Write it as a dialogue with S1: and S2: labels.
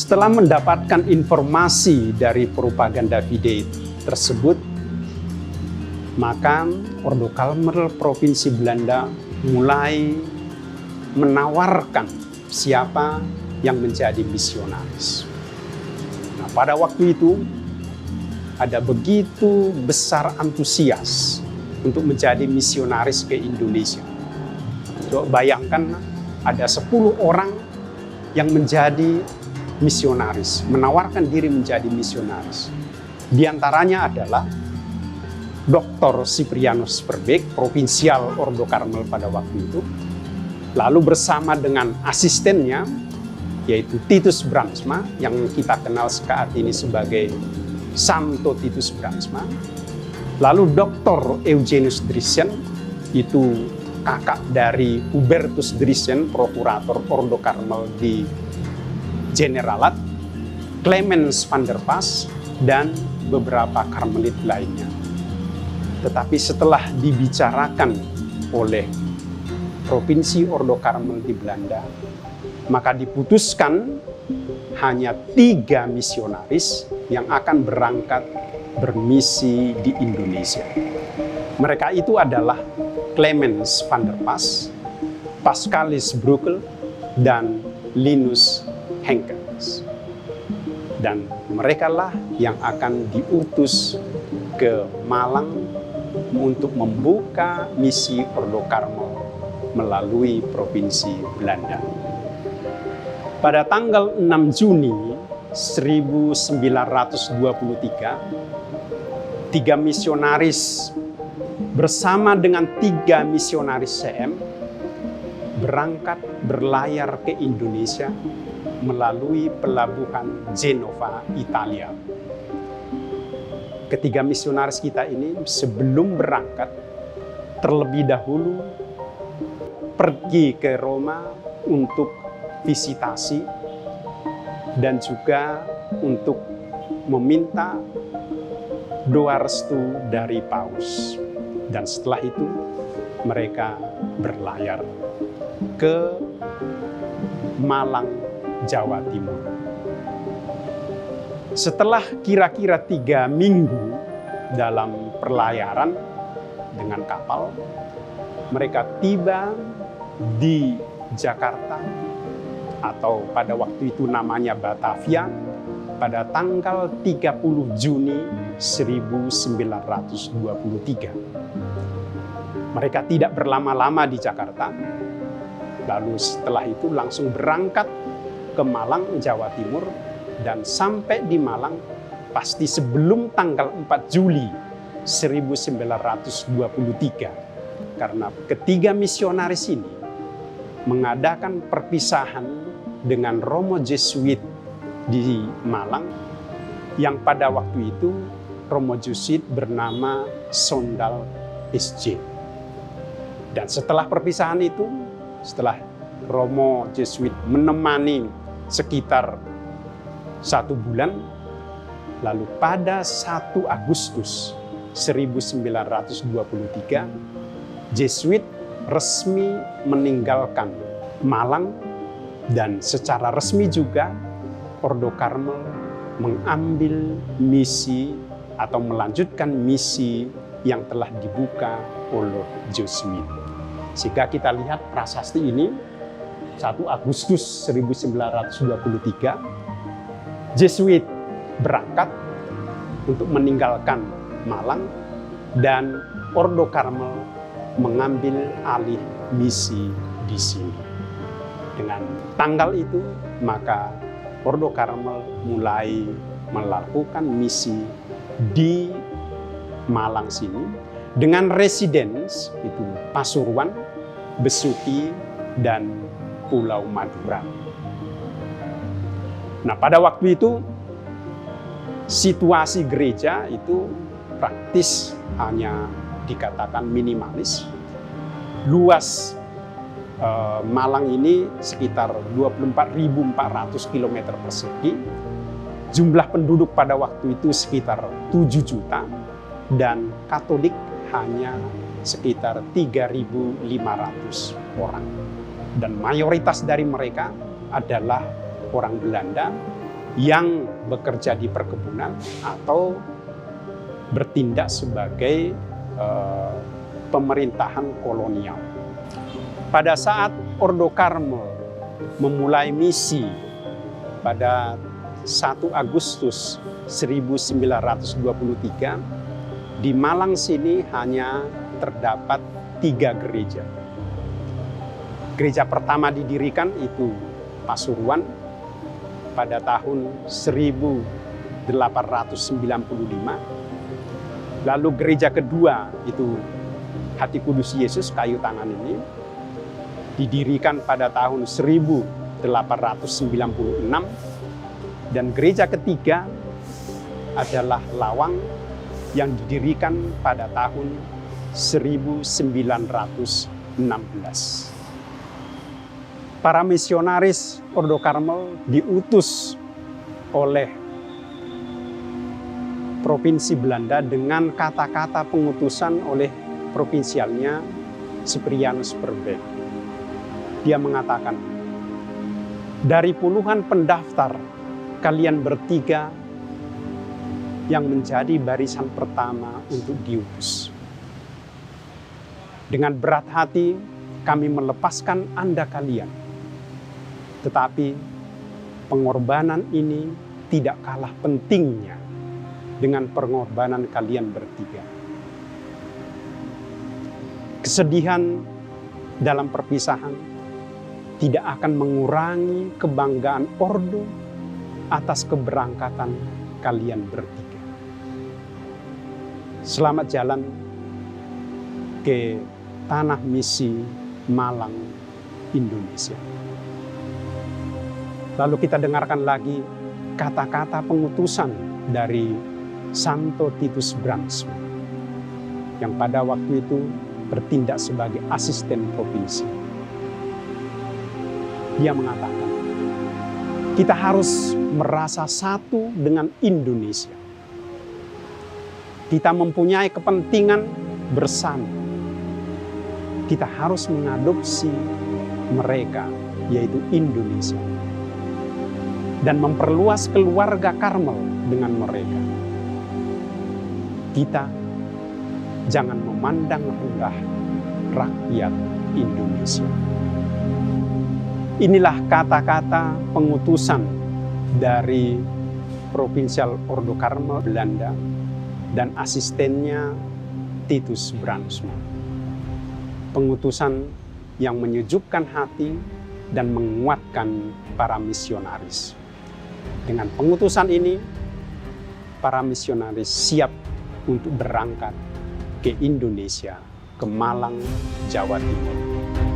S1: Setelah mendapatkan informasi dari propaganda Vide tersebut, maka Ordo Karmel Provinsi Belanda mulai menawarkan siapa yang menjadi misionaris. Nah, pada waktu itu ada begitu besar antusias untuk menjadi misionaris ke Indonesia. Coba bayangkan ada 10 orang yang menjadi misionaris, menawarkan diri menjadi misionaris. Di antaranya adalah Dr. Siprianus Verbeek, provinsial Ordo Karmel pada waktu itu. Lalu bersama dengan asistennya, yaitu Titus Brandsma, yang kita kenal saat ini sebagai Santo Titus Brandsma. Lalu Dr. Eugenius Driessen, itu kakak dari Hubertus Driessen, prokurator Ordo Karmel di Generalat, Clemens van der Pas, dan beberapa karmelit lainnya. Tetapi setelah dibicarakan oleh Provinsi Ordo Karmel di Belanda, maka diputuskan hanya 3 misionaris yang akan berangkat bermisi di Indonesia. Mereka itu adalah Clemens van der Pas, Pascalis Brukel, dan Linus Henkens. Dan merekalah yang akan diutus ke Malang untuk membuka misi Ordo Karmel melalui Provinsi Belanda. Pada tanggal 6 Juni 1923, 3 misionaris bersama dengan 3 misionaris CM berangkat berlayar ke Indonesia melalui pelabuhan Genova, Italia. Ketiga misionaris kita ini sebelum berangkat terlebih dahulu pergi ke Roma untuk visitasi dan juga untuk meminta doa restu dari Paus. Dan setelah itu mereka berlayar ke Malang, Jawa Timur. Setelah kira-kira 3 minggu dalam perlayaran dengan kapal, mereka tiba di Jakarta, atau pada waktu itu namanya Batavia, pada tanggal 30 Juni 1923. Mereka tidak berlama-lama di Jakarta, lalu setelah itu langsung berangkat ke Malang, Jawa Timur, dan sampai di Malang pasti sebelum tanggal 4 Juli 1923. Karena ketiga misionaris ini mengadakan perpisahan dengan Romo Jesuit di Malang, yang pada waktu itu Romo Jesuit bernama Sondal SJ. Dan setelah perpisahan itu, setelah Romo Jesuit menemani sekitar 1 bulan, lalu pada 1 Agustus 1923, Jesuit resmi meninggalkan Malang, dan secara resmi juga Ordo Karmel mengambil misi atau melanjutkan misi yang telah dibuka oleh Jesuit. Jika kita lihat prasasti ini, 1 Agustus 1923, Jesuit berangkat untuk meninggalkan Malang, dan Ordo Karmel mengambil alih misi di sini. Dengan tanggal itu, maka Ordo Karmel mulai melakukan misi di Malang sini dengan residence itu Pasuruan, Besuki, dan Pulau Madura. Nah, pada waktu itu situasi gereja itu praktis hanya dikatakan minimalis. Luas Malang ini sekitar 24.400 km persegi. Jumlah penduduk pada waktu itu sekitar 7 juta, dan Katolik hanya sekitar 3.500 orang. Dan mayoritas dari mereka adalah orang Belanda yang bekerja di perkebunan atau bertindak sebagai pemerintahan kolonial. Pada saat Ordo Karmel memulai misi pada 1 Agustus 1923, di Malang sini hanya terdapat 3 gereja. Gereja pertama didirikan itu Pasuruan pada tahun 1895. Lalu gereja kedua itu Hati Kudus Yesus Kayu Tangan ini didirikan pada tahun 1896, dan gereja ketiga adalah Lawang yang didirikan pada tahun 1916. Para misionaris Ordo Karmel diutus oleh Provinsi Belanda dengan kata-kata pengutusan oleh provinsialnya Cyprianus Verbeek. Dia mengatakan, dari puluhan pendaftar, kalian bertiga yang menjadi barisan pertama untuk diutus. Dengan berat hati kami melepaskan Anda kalian. Tetapi pengorbanan ini tidak kalah pentingnya dengan pengorbanan kalian bertiga. Kesedihan dalam perpisahan tidak akan mengurangi kebanggaan Ordo atas keberangkatan kalian bertiga. Selamat jalan ke tanah misi Malang, Indonesia. Lalu kita dengarkan lagi kata-kata pengutusan dari Santo Titus Bransma yang pada waktu itu bertindak sebagai asisten provinsi. Dia mengatakan, kita harus merasa satu dengan Indonesia. Kita mempunyai kepentingan bersama. Kita harus mengadopsi mereka, yaitu Indonesia, dan memperluas keluarga Karmel dengan mereka. Kita jangan memandang rendah rakyat Indonesia. Inilah kata-kata pengutusan dari Provinsial Ordo Karmel Belanda dan asistennya Titus Bransma. Pengutusan yang menyejukkan hati dan menguatkan para misionaris. Dengan pengutusan ini, para misionaris siap untuk berangkat ke Indonesia, ke Malang, Jawa Timur.